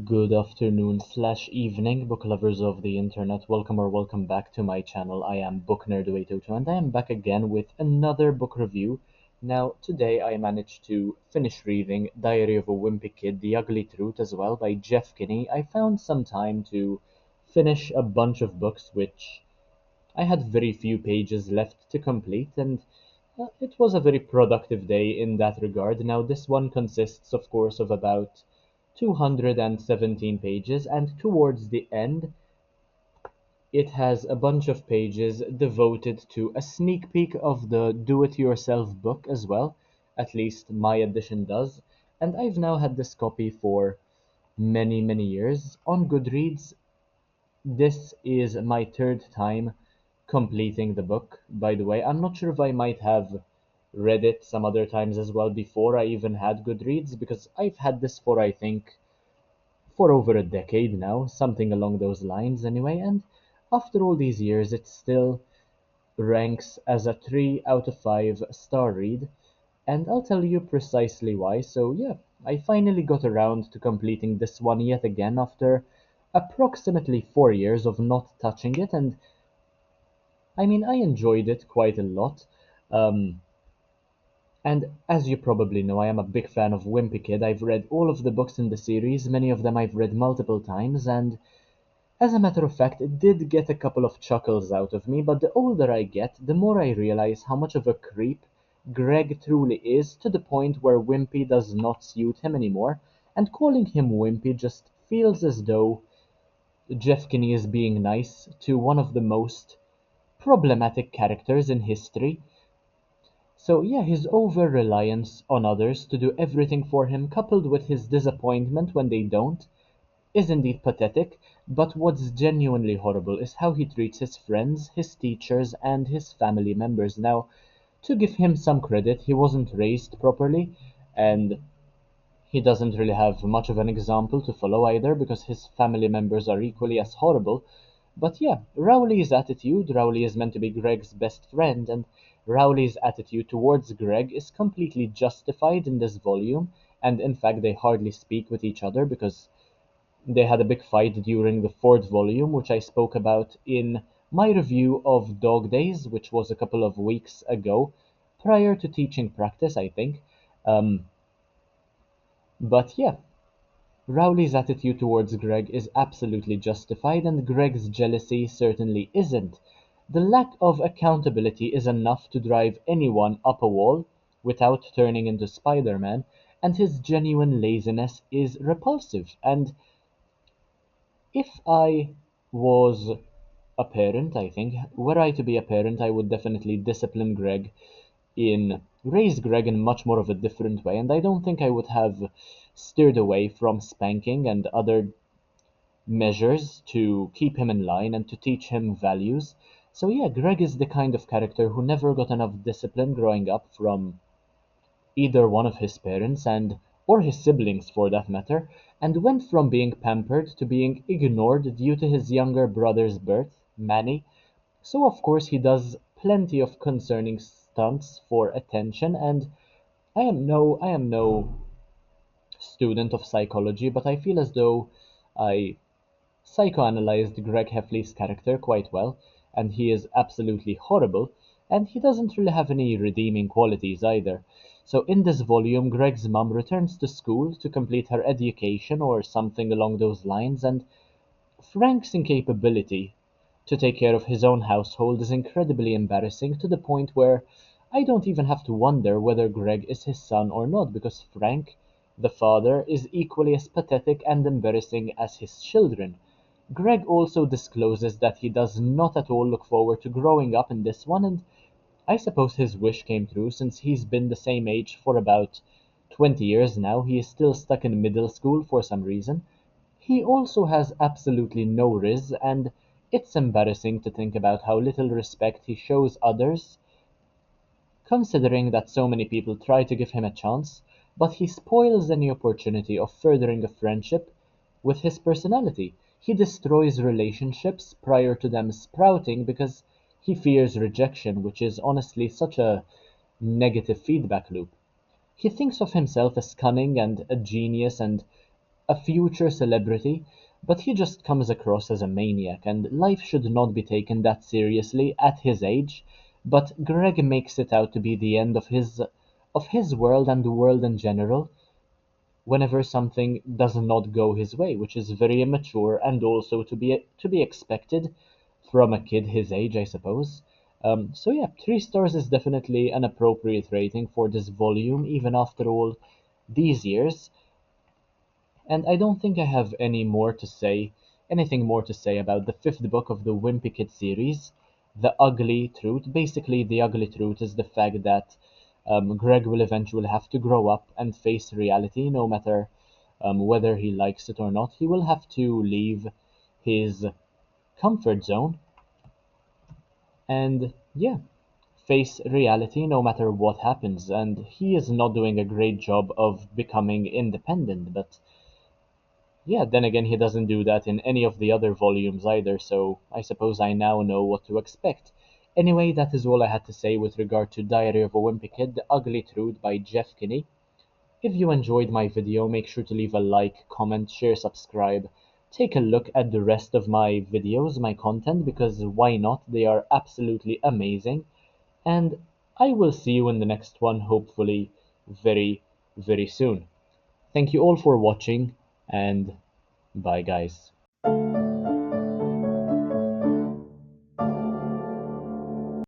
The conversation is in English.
Good afternoon slash evening, book lovers of the internet. Welcome or welcome back to my channel. I am Book Nerd 802 and I am back again with another book review. Now, today I managed to finish reading Diary of a Wimpy Kid, The Ugly Truth as well by Jeff Kinney. I found some time to finish a bunch of books which I had very few pages left to complete, and it was a very productive day in that regard. Now, this one consists, of course, of about 217 pages, and towards the end, it has a bunch of pages devoted to a sneak peek of the do it yourself book as well. At least my edition does. And I've now had this copy for many, many years. On Goodreads, this is my third time completing the book, by the way. I'm not sure if I might have read it some other times as well before I even had Goodreads, because I've had this for, I think, for over a decade now, something along those lines anyway, and after all these years, it still ranks as a 3 out of 5 star read, and I'll tell you precisely why. So, yeah, I finally got around to completing this one yet again after approximately 4 years of not touching it, and I mean, I enjoyed it quite a lot. Um, and as you probably know, I am a big fan of Wimpy Kid. I've read all of the books in the series, many of them I've read multiple times, and as a matter of fact, it did get a couple of chuckles out of me, but the older I get, the more I realize how much of a creep Greg truly is, to the point where Wimpy does not suit him anymore, and calling him Wimpy just feels as though Jeff Kinney is being nice to one of the most problematic characters in history. So yeah, his over-reliance on others to do everything for him, coupled with his disappointment when they don't, is indeed pathetic, but what's genuinely horrible is how he treats his friends, his teachers, and his family members. Now, to give him some credit, he wasn't raised properly, and he doesn't really have much of an example to follow either, because his family members are equally as horrible. But yeah, Rowley is meant to be Greg's best friend, and Rowley's attitude towards Greg is completely justified in this volume, and in fact they hardly speak with each other because they had a big fight during the fourth volume, which I spoke about in my review of Dog Days, which was a couple of weeks ago, prior to teaching practice, I think. Um, but yeah, Rowley's attitude towards Greg is absolutely justified, and Greg's jealousy certainly isn't. The lack of accountability is enough to drive anyone up a wall without turning into Spider-Man, and his genuine laziness is repulsive. And if I was a parent, I think, were I to be a parent, I would definitely discipline Greg raise Greg in much more of a different way, and I don't think I would have steered away from spanking and other measures to keep him in line and to teach him values. So yeah, Greg is the kind of character who never got enough discipline growing up from either one of his parents and or his siblings for that matter, and went from being pampered to being ignored due to his younger brother's birth, Manny. So of course he does plenty of concerning stunts for attention, and I am no student of psychology, but I feel as though I psychoanalyzed Greg Heffley's character quite well, and he is absolutely horrible, and he doesn't really have any redeeming qualities either. So in this volume, Greg's mum returns to school to complete her education or something along those lines, and Frank's incapability to take care of his own household is incredibly embarrassing, to the point where I don't even have to wonder whether Greg is his son or not, because Frank, the father, is equally as pathetic and embarrassing as his children. Greg also discloses that he does not at all look forward to growing up in this one, and I suppose his wish came true since he's been the same age for about 20 years now. He is still stuck in middle school for some reason. He also has absolutely no riz, and it's embarrassing to think about how little respect he shows others, considering that so many people try to give him a chance, but he spoils any opportunity of furthering a friendship with his personality. He destroys relationships prior to them sprouting because he fears rejection, which is honestly such a negative feedback loop. He thinks of himself as cunning and a genius, and a future celebrity, but he just comes across as a maniac, and life should not be taken that seriously at his age. But Greg makes it out to be the end of his world and the world in general whenever something does not go his way, which is very immature and also to be expected from a kid his age, I suppose. So yeah, 3 stars is definitely an appropriate rating for this volume, even after all these years. And I don't think I have anything more to say about the fifth book of the Wimpy Kid series, The Ugly Truth. Basically, the ugly truth is the fact that Greg will eventually have to grow up and face reality, no matter whether he likes it or not. He will have to leave his comfort zone and, yeah, face reality no matter what happens. And he is not doing a great job of becoming independent, but yeah, then again, he doesn't do that in any of the other volumes either, so I suppose I now know what to expect. Anyway, that is all I had to say with regard to Diary of a Wimpy Kid, The Ugly Truth by Jeff Kinney. If you enjoyed my video, make sure to leave a like, comment, share, subscribe. Take a look at the rest of my videos, my content, because why not? They are absolutely amazing. And I will see you in the next one, hopefully very, very soon. Thank you all for watching, and bye, guys.